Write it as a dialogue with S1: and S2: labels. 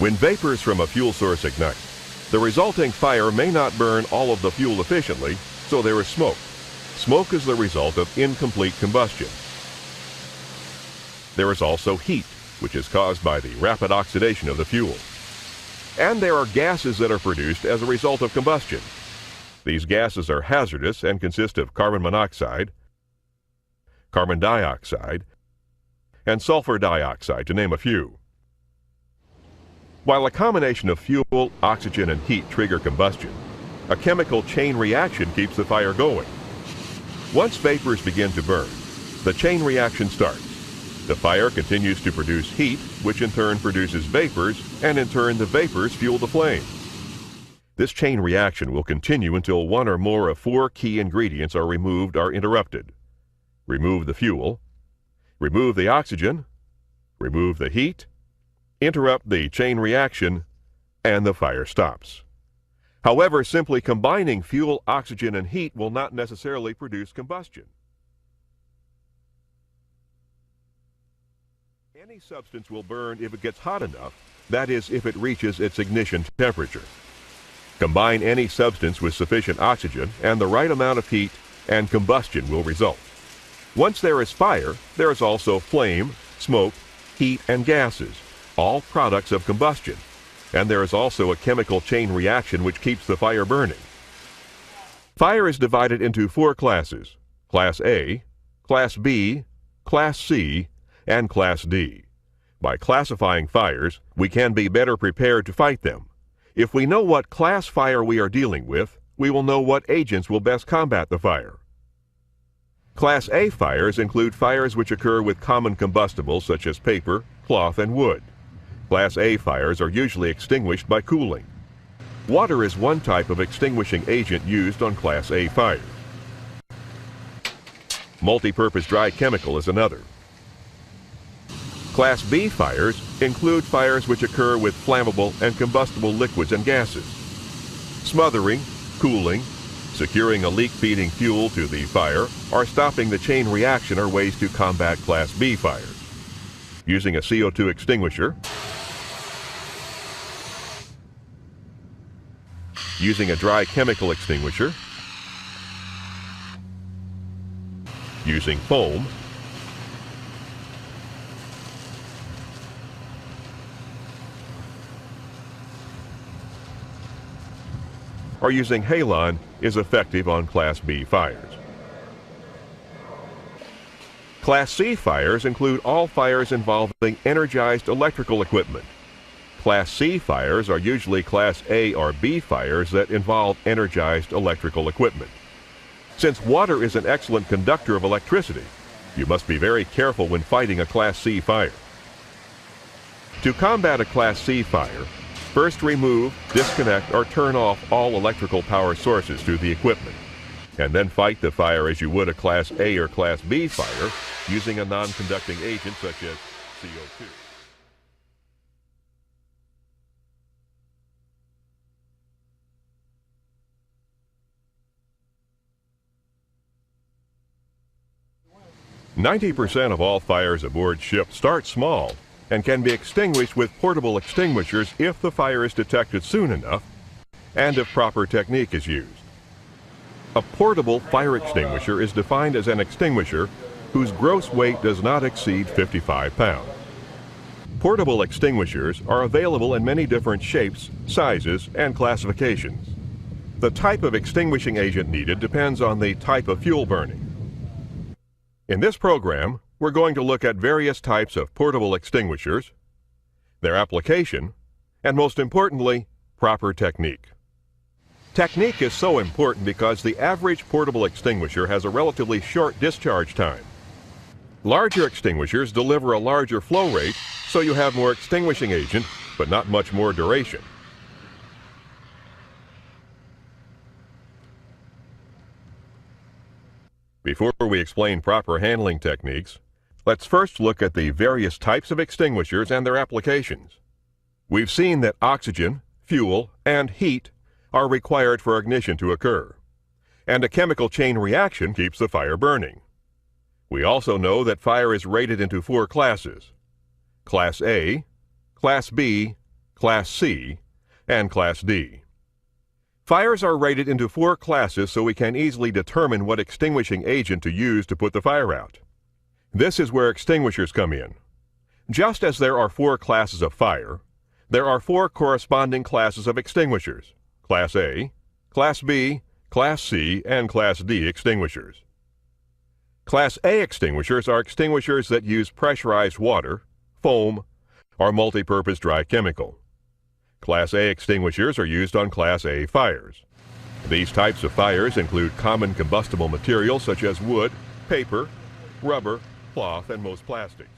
S1: When vapors from a fuel source ignite, the resulting fire may not burn all of the fuel efficiently, so there is smoke. Smoke is the result of incomplete combustion. There is also heat, which is caused by the rapid oxidation of the fuel. And there are gases that are produced as a result of combustion. These gases are hazardous and consist of carbon monoxide, carbon dioxide, and sulfur dioxide, to name a few. While a combination of fuel, oxygen, and heat trigger combustion, a chemical chain reaction keeps the fire going. Once vapors begin to burn, the chain reaction starts. The fire continues to produce heat, which in turn produces vapors, and in turn the vapors fuel the flame. This chain reaction will continue until one or more of four key ingredients are removed or interrupted. Remove the fuel, remove the oxygen, remove the heat, interrupt the chain reaction, and the fire stops. However, simply combining fuel, oxygen, and heat will not necessarily produce combustion. Any substance will burn if it gets hot enough, that is, if it reaches its ignition temperature. Combine any substance with sufficient oxygen and the right amount of heat, and combustion will result. Once there is fire, there is also flame, smoke, heat, and gases, all products of combustion. And there is also a chemical chain reaction which keeps the fire burning. Fire is divided into four classes: Class A, Class B, Class C, and Class D. By classifying fires, we can be better prepared to fight them. If we know what class fire we are dealing with, we will know what agents will best combat the fire. Class A fires include fires which occur with common combustibles such as paper, cloth, and wood. Class A fires are usually extinguished by cooling. Water is one type of extinguishing agent used on Class A fires. Multi-purpose dry chemical is another. Class B fires include fires which occur with flammable and combustible liquids and gases. Smothering, cooling, securing a leak-feeding fuel to the fire, or stopping the chain reaction are ways to combat Class B fires. Using a CO2 extinguisher, using a dry chemical extinguisher, using foam, or using halon is effective on Class B fires. Class C fires include all fires involving energized electrical equipment. Class C fires are usually Class A or B fires that involve energized electrical equipment. Since water is an excellent conductor of electricity, you must be very careful when fighting a Class C fire. To combat a Class C fire, first remove, disconnect, or turn off all electrical power sources to the equipment, and then fight the fire as you would a Class A or Class B fire using a non-conducting agent such as CO2. "90% of all fires aboard ship start small and can be extinguished with portable extinguishers if the fire is detected soon enough and if proper technique is used. A portable fire extinguisher is defined as an extinguisher whose gross weight does not exceed 55 pounds. Portable extinguishers are available in many different shapes, sizes, and classifications. The type of extinguishing agent needed depends on the type of fuel burning. In this program, we're going to look at various types of portable extinguishers, their application, and most importantly, proper technique. Technique is so important because the average portable extinguisher has a relatively short discharge time. Larger extinguishers deliver a larger flow rate, so you have more extinguishing agent, but not much more duration. Before we explain proper handling techniques, let's first look at the various types of extinguishers and their applications. We've seen that oxygen, fuel, and heat are required for ignition to occur, and a chemical chain reaction keeps the fire burning. We also know that fire is rated into four classes: Class A, Class B, Class C, and Class D. Fires are rated into 4 classes so we can easily determine what extinguishing agent to use to put the fire out. This is where extinguishers come in. Just as there are 4 classes of fire, there are 4 corresponding classes of extinguishers: Class A, Class B, Class C, and Class D extinguishers. Class A extinguishers are extinguishers that use pressurized water, foam, or multi-purpose dry chemical. Class A extinguishers are used on Class A fires. These types of fires include common combustible materials such as wood, paper, rubber, cloth, and most plastics.